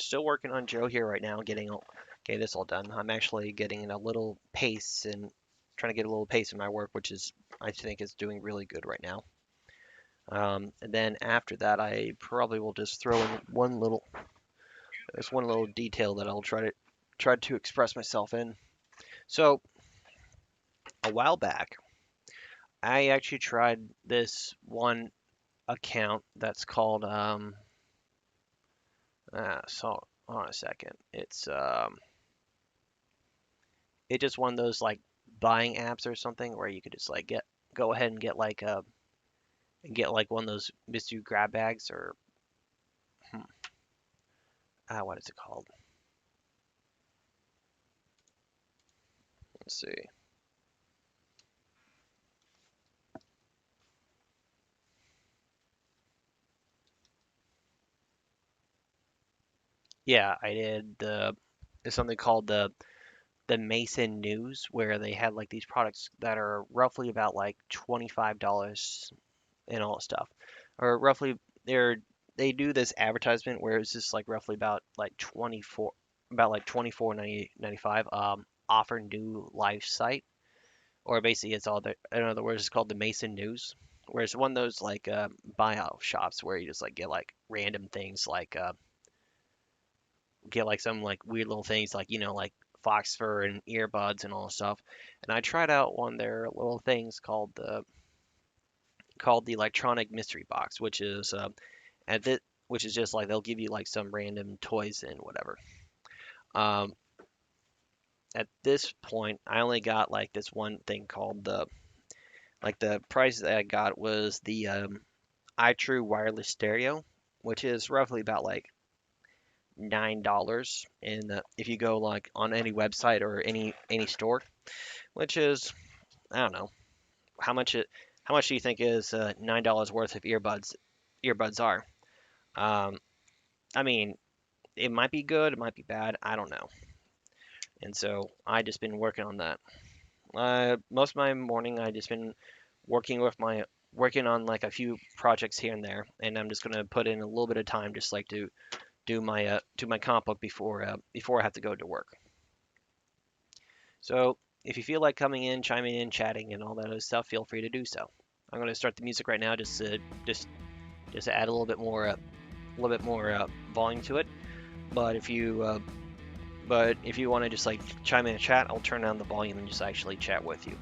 still working on Joe here right now, getting this all done. I'm actually getting a little pace and trying to get a little pace in my work, which is I think is doing really good right now. And then after that, I probably will just throw in there's one little detail that I'll try to express myself in. So a while back, I actually tried this one account that's called so hold on a second. It's just one of those like buying apps or something where you could just like go ahead and get like one of those mystery grab bags or hmm, what is it called? Let's see. Yeah, I did it's something called the Mason News where they had like these products that are roughly about like $25 and all that stuff. Or roughly they do this advertisement where it's just like roughly about like 24.95 offer new life site or basically it's all in other words it's called the Mason News. Where it's one of those like buyout shops where you just like get like random things like get like some like weird little things like like fox fur and earbuds and all that stuff. And I tried out one of their little things called the electronic mystery box, which is at this, which is just like they'll give you like some random toys and whatever. Um, at this point, I only got like this one thing called the price that I got was the iTrue wireless stereo, which is roughly about like $9 in if you go like on any website or any store, which is I don't know how much it how much do you think is $9 worth of earbuds are? Um, I mean, it might be good, it might be bad, I don't know. And so I just been working on that. Most of my morning I just been working on like a few projects here and there, and I'm just gonna put in a little bit of time just like to do my comic book before I have to go to work. So if you feel like coming in, chiming in, chatting, and all that other stuff, feel free to do so. I'm gonna start the music right now, just to add a little bit more volume to it. But if you want to just like chime in and chat, I'll turn down the volume and just actually chat with you.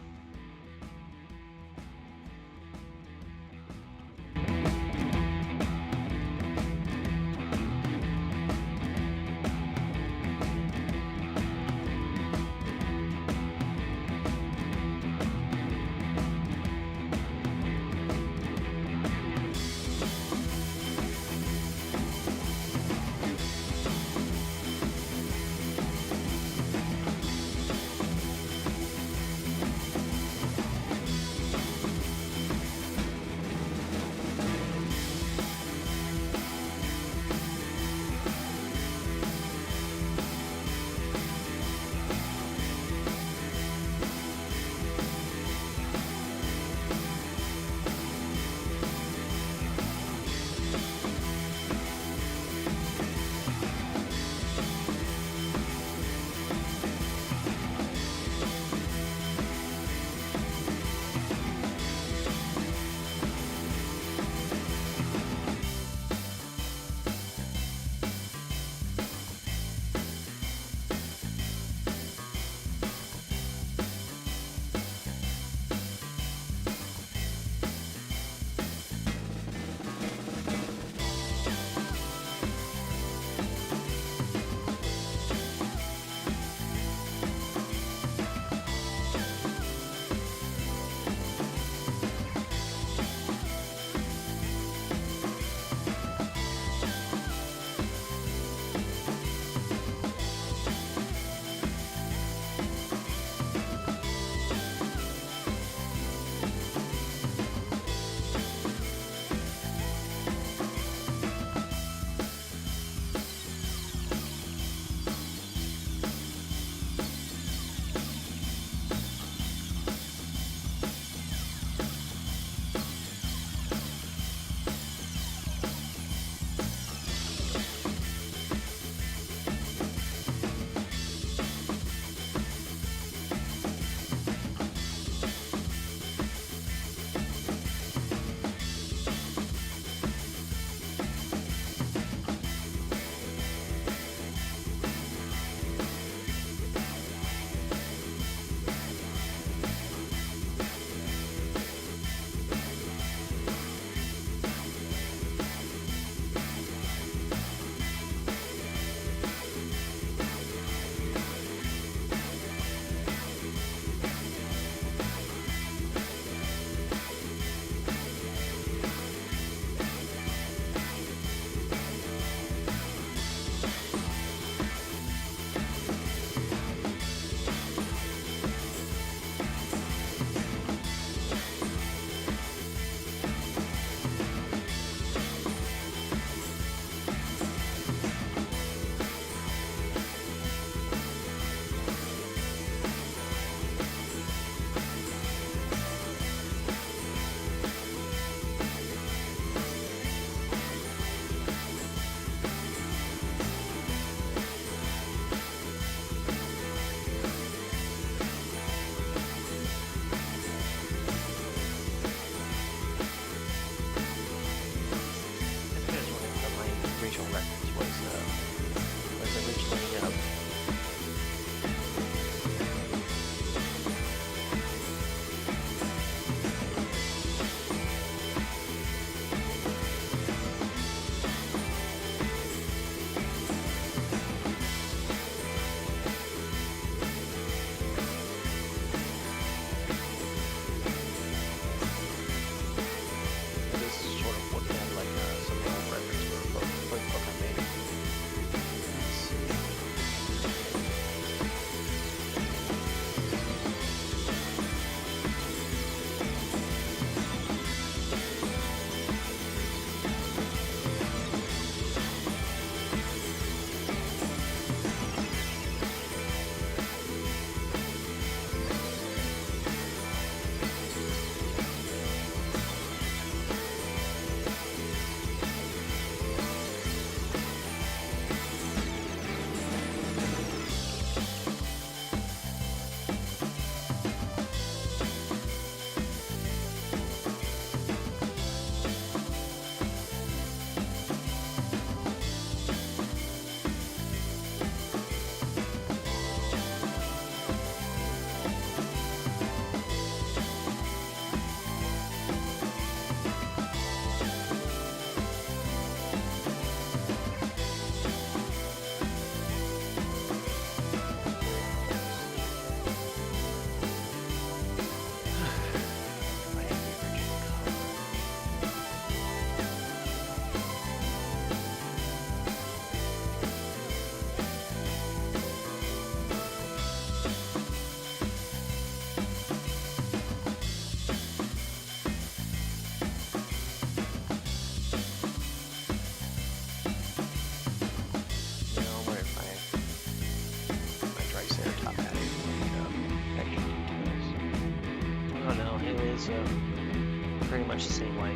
pretty much the same way.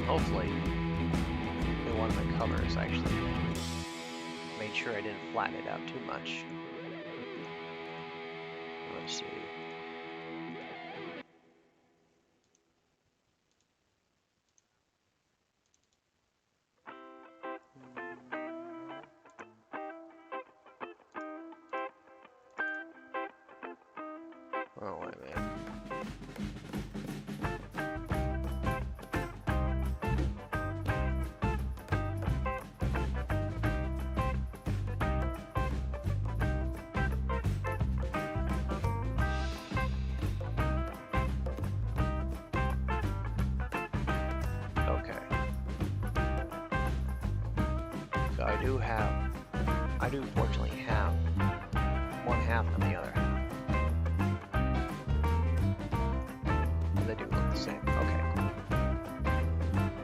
Hopefully, in one of my colors actually made sure I didn't flatten it out too much. Let's see. Oh, wait a minute. Okay. So I do fortunately have one half and the other half. They do look the same. Okay, cool.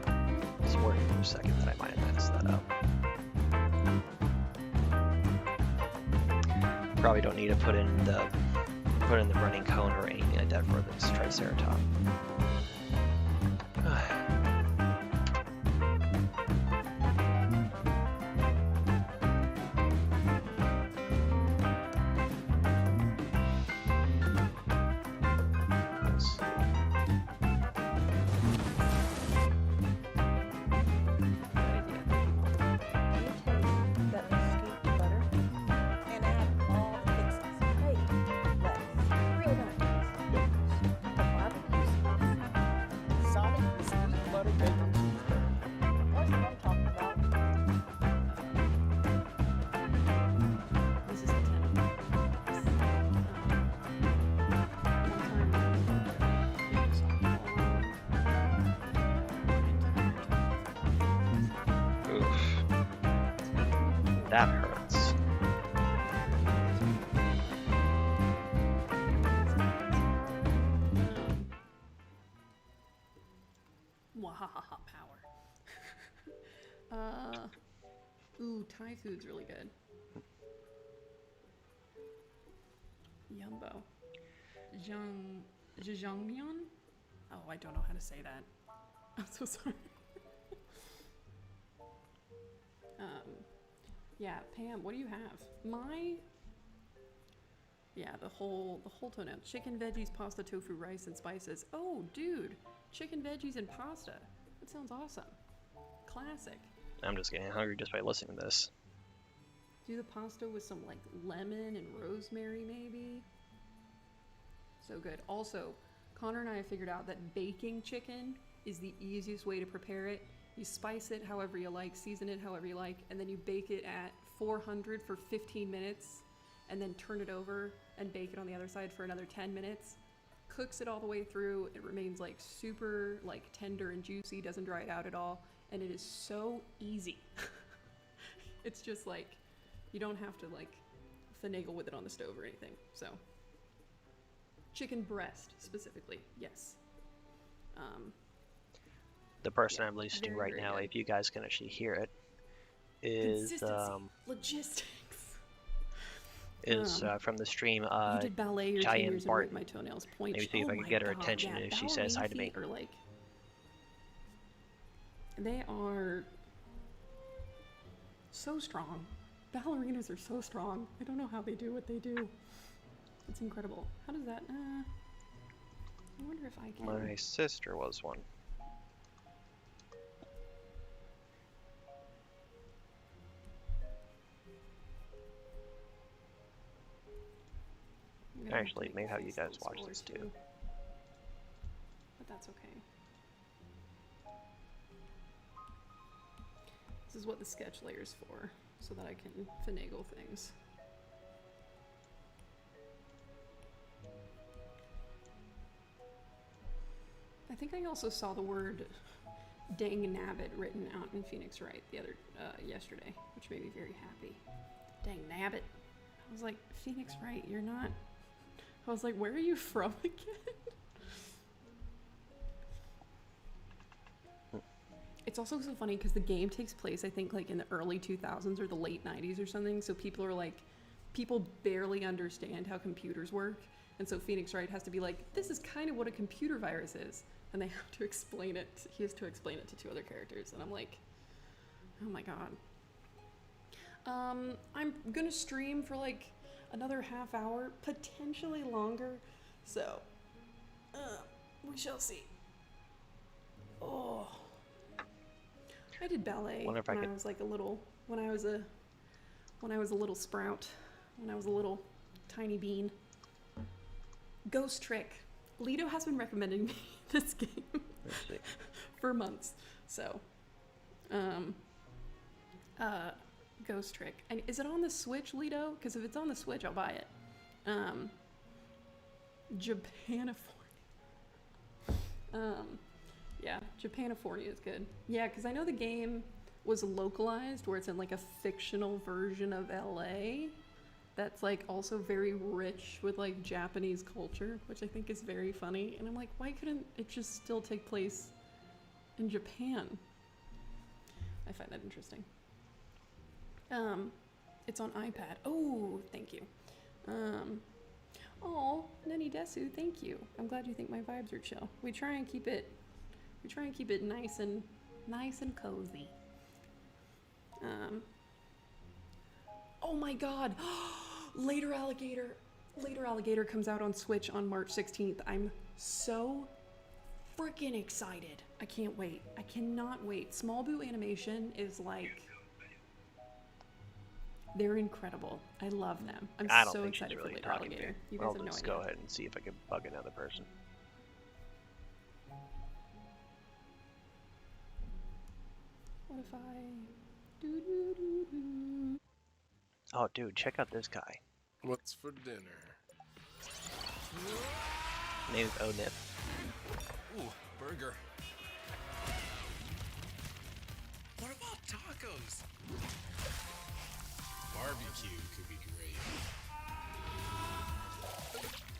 I was worried for a second that I might have messed that up. Probably don't need to put in the running cone or anything like that for this Triceratops. that hurts. Wahaha power. Ooh, Thai food's really good. Yumbo. Jajangmyeon? Oh, I don't know how to say that. I'm so sorry. Yeah, Pam, what do you have? The whole toenail. Chicken, veggies, pasta, tofu, rice, and spices. Oh, dude, chicken, veggies, and pasta. That sounds awesome. Classic. I'm just getting hungry just by listening to this. Do the pasta with some like lemon and rosemary, maybe. So good. Also, Connor and I have figured out that baking chicken is the easiest way to prepare it. You spice it however you like, season it however you like, and then you bake it at 400 for 15 minutes, and then turn it over and bake it on the other side for another 10 minutes. Cooks it all the way through. It remains like super like tender and juicy, doesn't dry it out at all, and it is so easy. It's just like, you don't have to like finagle with it on the stove or anything. So, chicken breast specifically, yes. The person I'm listening to right now, good. if you guys can actually hear it, is logistics. From the stream. You did ballet your 10 years and ripped my toenails. Point. Maybe see if I can get her attention if she says hi to me. Are like, they are so strong. Ballerinas are so strong. I don't know how they do what they do. It's incredible. How does that? I wonder if I can. My sister was one. Actually, maybe how you guys watch this too. But that's okay. This is what the sketch layer's for, so that I can finagle things. I think I also saw the word "dang nabbit" written out in Phoenix Wright yesterday, which made me very happy. Dang nabbit. I was like, Phoenix Wright, you're not. I was like, where are you from again? It's also so funny because the game takes place, I think, like in the early 2000s or the late 90s or something. So people barely understand how computers work. And so Phoenix Wright has to be like, this is kind of what a computer virus is. And they have to explain it. He has to explain it to two other characters. And I'm like, oh my God. I'm gonna stream for like another half hour, potentially longer. So, we shall see. Oh, I did ballet when I was like a little, when I was a little sprout, when I was a little tiny bean. Ghost Trick. Lido has been recommending me this game for months. So, Ghost Trick. And is it on the Switch, Lido? Because if it's on the Switch, I'll buy it. Japanifornia. Yeah, Japanifornia is good. Yeah, because I know the game was localized, where it's in like a fictional version of LA that's like also very rich with like Japanese culture, which I think is very funny. And I'm like, why couldn't it just still take place in Japan? I find that interesting. It's on iPad. Oh, thank you. Oh, Nani Desu, thank you. I'm glad you think my vibes are chill. We try and keep it nice and cozy. Oh my God. Later Alligator comes out on Switch on March 16th. I'm so freaking excited. I can't wait. I cannot wait. Small Boo Animation is like, they're incredible. I love them. I'm so excited for Later Alligator. You guys have no idea. I'll just go ahead and see if I can bug another person. What if I do? Oh, dude, check out this guy. What's for dinner? Name's Onip. Ooh, burger. What about tacos? Barbecue could be great.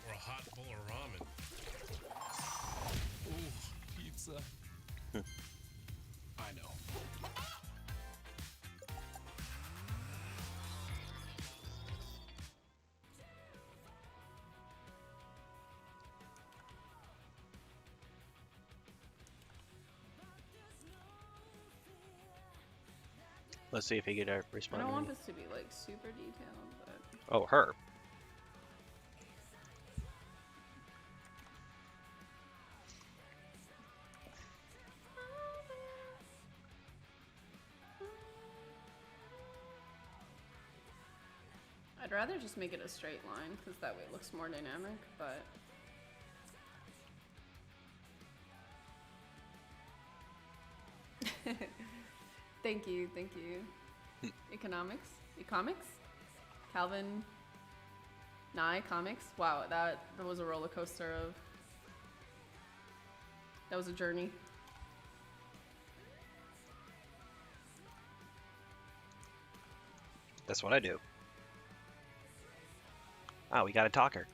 Or a hot bowl of ramen. Ooh, pizza. I know. Let's see if he could I respond don't to want me. this to be like super detailed, but Oh, her. I'd rather just make it a straight line because that way it looks more dynamic, but thank you, thank you. Economics? Calvin, Nye Comics. Wow, that was a roller coaster of. That was a journey. That's what I do. Oh, we got a talker.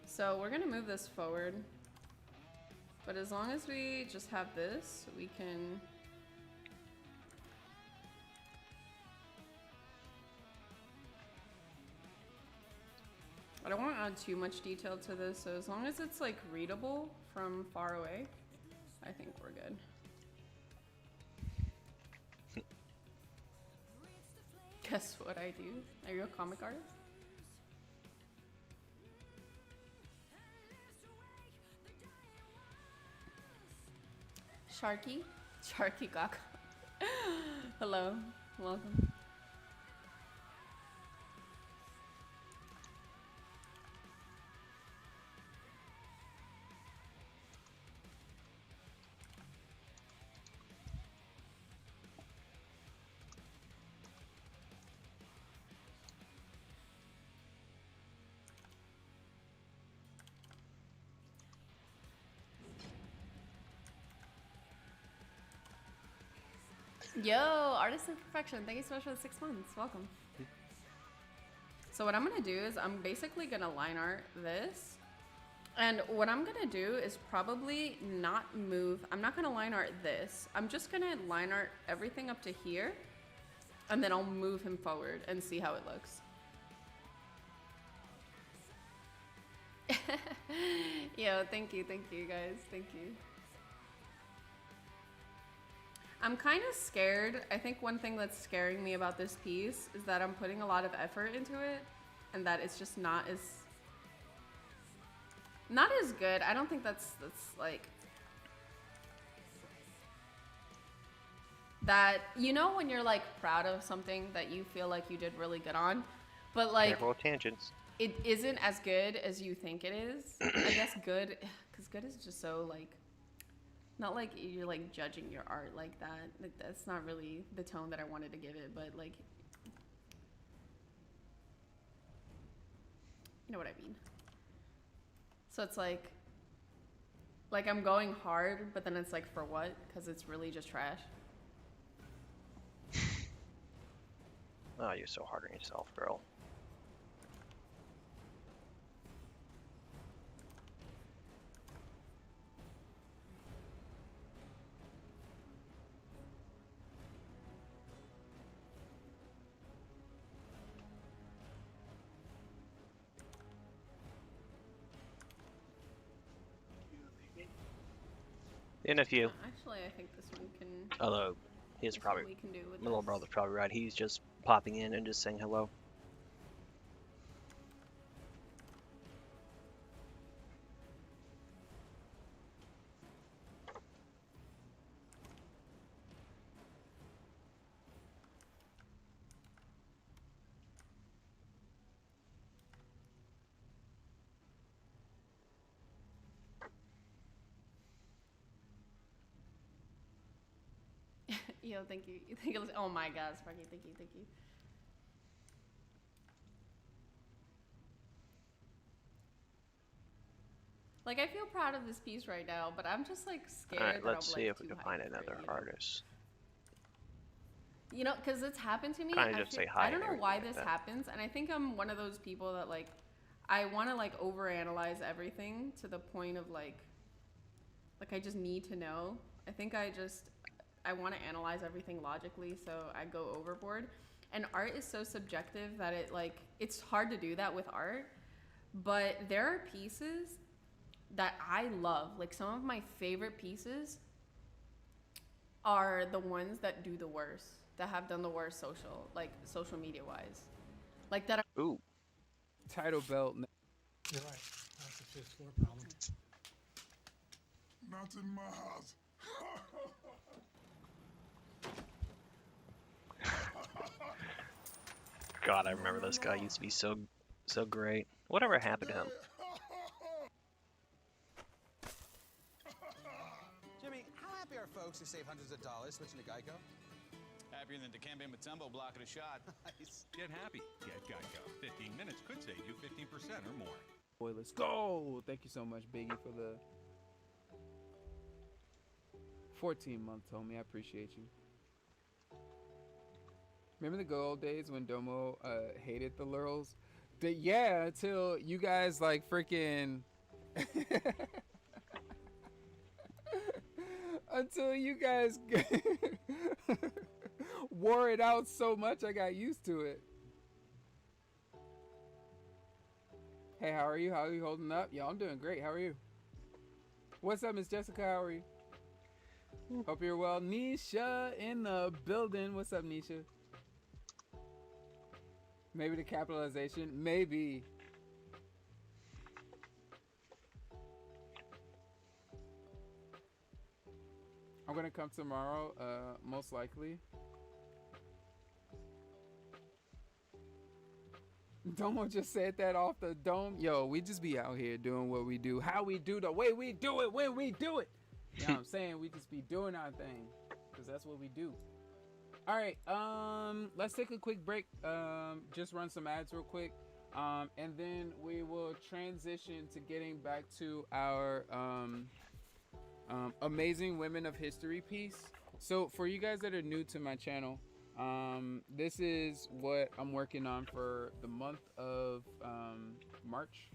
So we're gonna move this forward. But as long as we just have this, we can. I don't want to add too much detail to this, so as long as it's like readable from far away, I think we're good. Guess what I do? Are you a comic artist? Sharky? Sharky Gaka. Hello, welcome. Yo, Artist of Perfection, thank you so much for the 6 months. Welcome. So what I'm gonna do is I'm basically gonna line art this. And what I'm gonna do is probably not move. I'm not gonna line art this. I'm just gonna line art everything up to here. And then I'll move him forward and see how it looks. Yo, thank you guys, thank you. I'm kind of scared. I think one thing that's scaring me about this piece is that I'm putting a lot of effort into it and that it's just not as good. I don't think that's like that, you know, when you're like proud of something that you feel like you did really good on, but like Careful with tangents. it isn't as good as you think it is. I guess good, because good is just so like, not like you're like judging your art like that. Like, that's not really the tone that I wanted to give it, but like, you know what I mean. So it's like I'm going hard, but then it's like, for what? Because it's really just trash. Oh, you're so hard on yourself, girl. In a few. Actually, I think this one can. Although, he's this probably, one we can do with my little this. brother's probably right. He's just popping in and just saying hello. Yo, thank you. Oh my God, Sparky, thank you. Like, I feel proud of this piece right now, but I'm just like All right, scared that I'll let's be see like if we too can hyped find for it, another artist. Because it's happened to me. Trying to just say I hi don't and know everything why like this that. happens, and I think I'm one of those people that like, I want to like overanalyze everything to the point of like I just need to know. I think I want to analyze everything logically, so I go overboard. And art is so subjective that it's hard to do that with art. But there are pieces that I love. Like some of my favorite pieces are the ones that do the worst, that have done the worst social media wise. Like that. Ooh, Title belt. You're right. That's a fifth floor problem. Not in my house. God, I remember this guy used to be so great. Whatever happened to him? Jimmy, how happy are folks who save hundreds of dollars switching to Geico? Happier than Dikembe Mutombo blocking a shot. Nice. Get happy. Get Geico. 15 minutes could save you 15% or more. Boy, let's go. Thank you so much, Biggie, for the 14 months, homie. I appreciate you. Remember the good old days when Domo hated the lurls? Yeah, until you guys like freaking until you guys wore it out so much I got used to it. Hey, how are you? How are you holding up? Yo, I'm doing great. How are you? What's up, Miss Jessica? How are you? Hope you're well. Nisha in the building. What's up, Nisha? Maybe the capitalization. Maybe. I'm gonna come tomorrow, most likely. Domo just said that off the dome. Yo, we just be out here doing what we do, how we do, the way we do it, when we do it. You know what I'm saying? We just be doing our thing, because that's what we do. All right, let's take a quick break. Just run some ads real quick. And then we will transition to getting back to our Amazing Women of History piece. So for you guys that are new to my channel, this is what I'm working on for the month of March.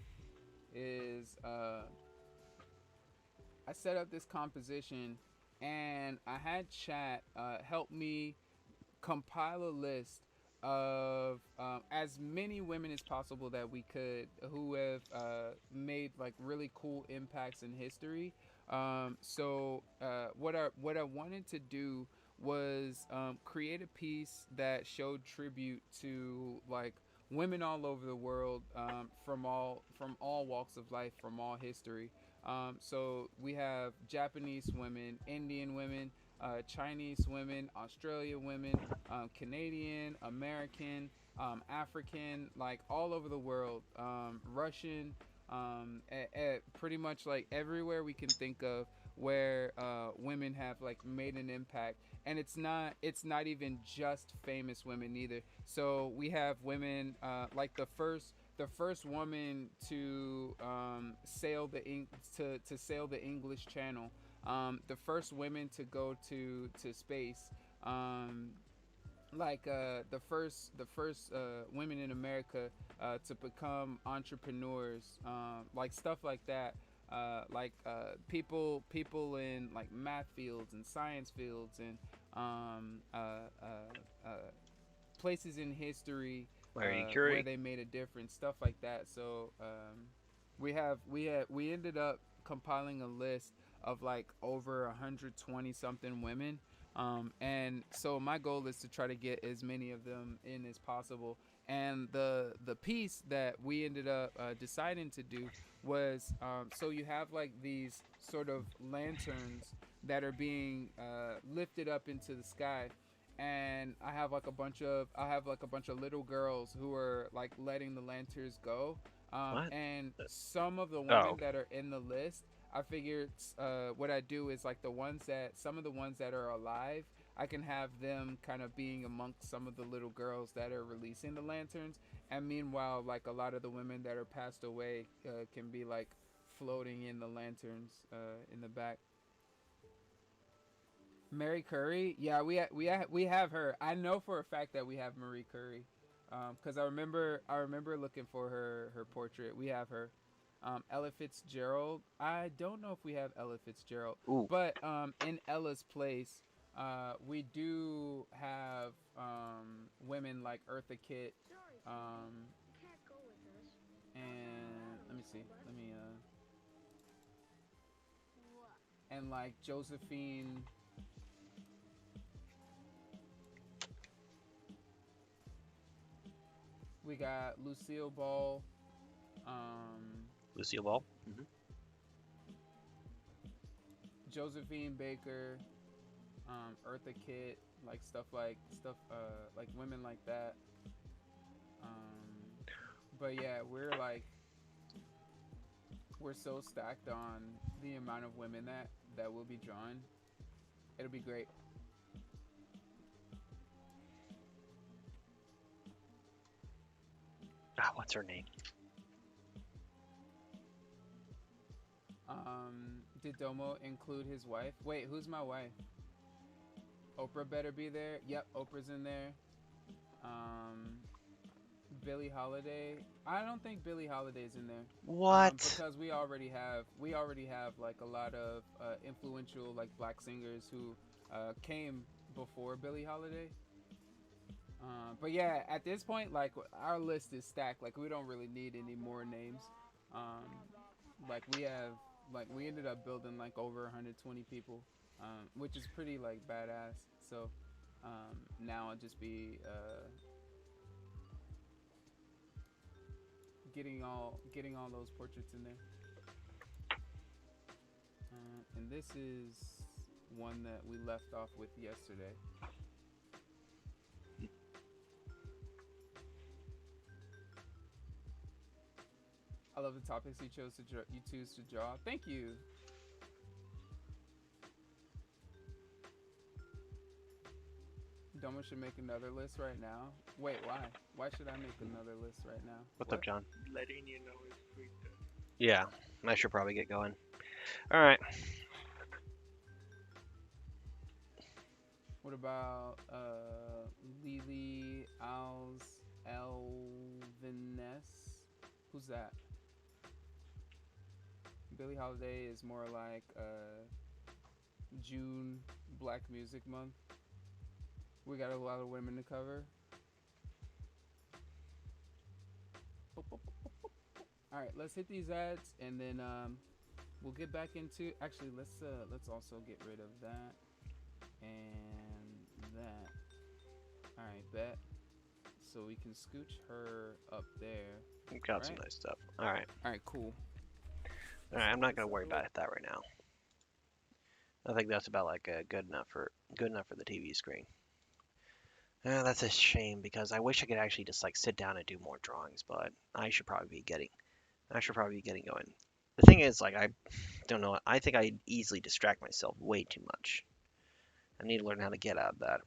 I set up this composition and I had chat help me compile a list of as many women as possible that we could, who have made like really cool impacts in history. So what I wanted to do was create a piece that showed tribute to like women all over the world, from all walks of life, from all history. So we have Japanese women, Indian women, Chinese women, Australia women, Canadian, American, African, like all over the world, Russian, pretty much like everywhere we can think of where women have like made an impact. And it's not even just famous women either. So we have women like the first woman to sail the English Channel, the first women to go to space, the first women in America to become entrepreneurs, like stuff like that. People in like math fields and science fields and places in history Marie where Curie. they made a difference, stuff like that. So we ended up compiling a list of like over 120 something women, and so my goal is to try to get as many of them in as possible. And the piece that we ended up deciding to do was, so you have like these sort of lanterns that are being lifted up into the sky, and I have like a bunch of little girls who are like letting the lanterns go, What? and some of the Oh, women that are in the list, I figured what I do is like some of the ones that are alive, I can have them kind of being amongst some of the little girls that are releasing the lanterns, and meanwhile like a lot of the women that are passed away can be like floating in the lanterns in the back. Mary Curry, yeah, we have her. I know for a fact that we have Marie Curry, because I remember looking for her portrait. We have her. Ella Fitzgerald. I don't know if we have Ella Fitzgerald, Ooh, but in Ella's place, we do have women like Eartha Kitt, um, and let me see, let me and like Josephine. We got Lucille Ball, um, Lucille Ball. Josephine Baker, Eartha Kitt, like like women like that. Um, but yeah, we're so stacked on the amount of women that will be drawn. It'll be great. Ah, what's her name? Did Domo include his wife? Wait, who's my wife? Oprah better be there. Yep, Oprah's in there. Um, Billie Holiday. I don't think Billie Holiday's in there. What? Because we already have like a lot of influential like black singers who came before Billie Holiday. But yeah, at this point, like our list is stacked. Like we don't really need any more names. Um, like we ended up building like over 120 people, which is pretty like badass. So now I'll just be getting all those portraits in there. And this is one that we left off with yesterday. I love the topics you choose to draw. Thank you. Domo should make another list right now. Wait, why? Why should I make another list right now? What's What? up, John? Letting you know it's free. Yeah, I should probably get going. All right. What about Lily Alviness? Who's that? Billie Holiday is more like June Black Music Month. We got a lot of women to cover. All right, let's hit these ads and then we'll get back into. Actually, let's also get rid of that and that. All right, bet. So we can scooch her up there. We've got some Right. nice stuff. All right. All right, cool. All right. I'm not gonna worry about that right now. I think that's about like good enough for the TV screen. That's a shame because I wish I could actually just like sit down and do more drawings, but I should probably be getting going. The thing is, like, I don't know. I think I easily distract myself way too much. I need to learn how to get out of that.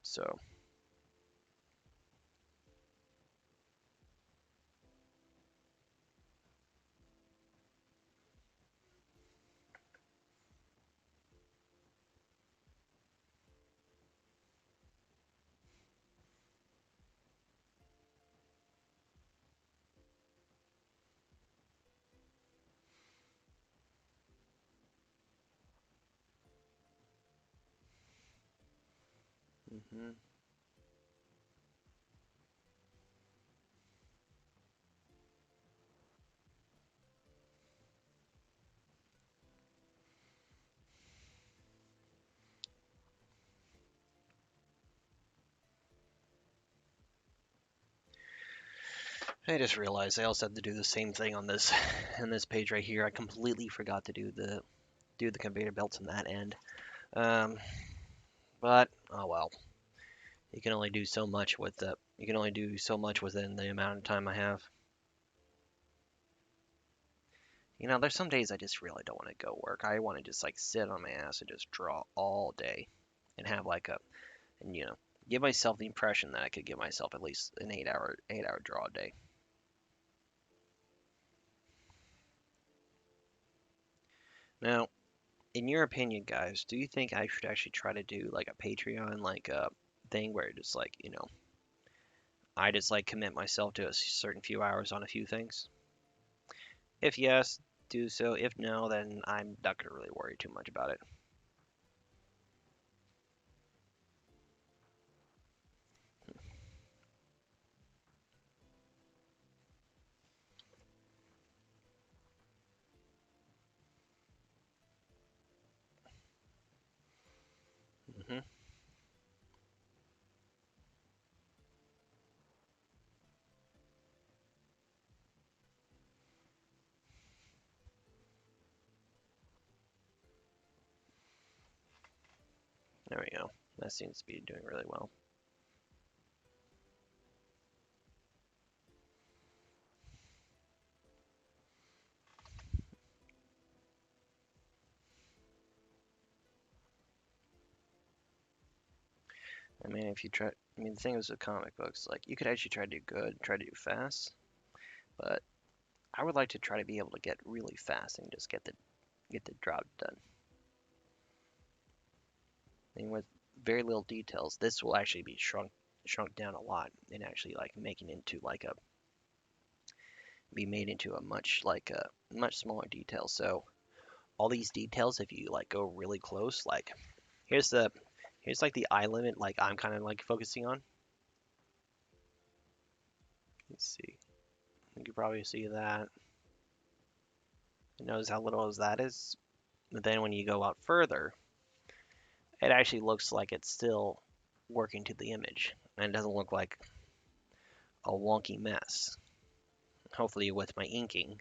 So, hmm I just realized I also had to do the same thing on this in this page right here. I completely forgot to do the conveyor belts on that end. Um, but oh well. You can only do so much within the amount of time I have. There's some days I just really don't want to go work. I want to just like sit on my ass and just draw all day and have like and give myself the impression that I could give myself at least an 8 hour draw a day. Now, in your opinion, guys, do you think I should actually try to do like a Patreon like a thing where just like, I just like commit myself to a certain few hours on a few things? If yes, do so. If no, then I'm not gonna really worry too much about it. Hmm. There we go. That seems to be doing really well. I mean, if you try, I mean, the thing is with comic books, like you could actually try to do good, try to do fast, but I would like to try to be able to get really fast and just get the job done. And with very little details, this will actually be shrunk down a lot and actually like making into like a be made into a much smaller detail. So all these details, if you like go really close, like here's the here's like the eye limit, like I'm kind of like focusing on. Let's see, you can probably see that. Notice how little as that is. But then when you go out further, it actually looks like it's still working to the image, and it doesn't look like a wonky mess. Hopefully, with my inking,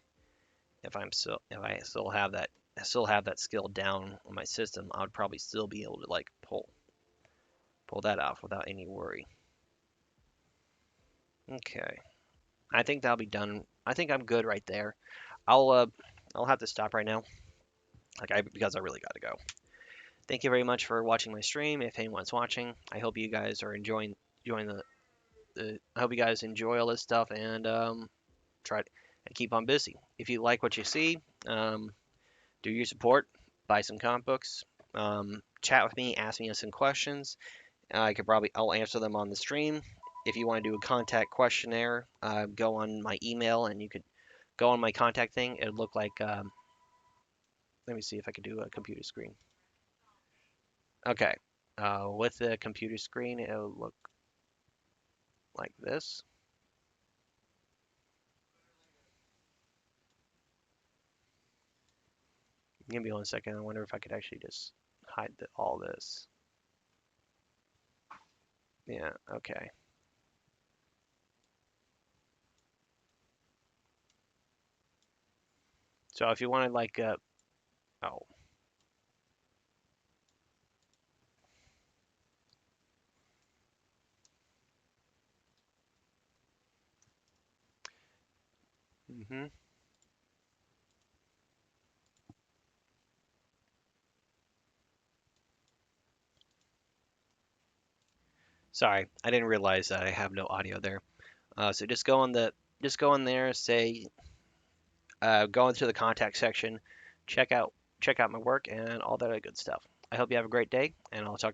if I still have that skill down on my system, I would probably still be able to like pull that off without any worry. Okay, I think that'll be done. I think I'm good right there. I'll uh I'll have to stop right now, because I really got to go. Thank you very much for watching my stream. If anyone's watching, I hope you guys are enjoying I hope you guys enjoy all this stuff and try to and keep on busy. If you like what you see, do your support, buy some comic books, chat with me, ask me some questions. I'll answer them on the stream. If you want to do a contact questionnaire, go on my email and you could go on my contact thing. It'll look like let me see if I can do a computer screen. Okay, with the computer screen, it'll look like this. Give me 1 second. I wonder if I could actually just hide all this. Yeah, okay. So if you want to like, oh, hmm sorry, I didn't realize that I have no audio there. So just go in there, say, go into the contact section, check out check out my work and all that good stuff. I hope you have a great day, and I'll talk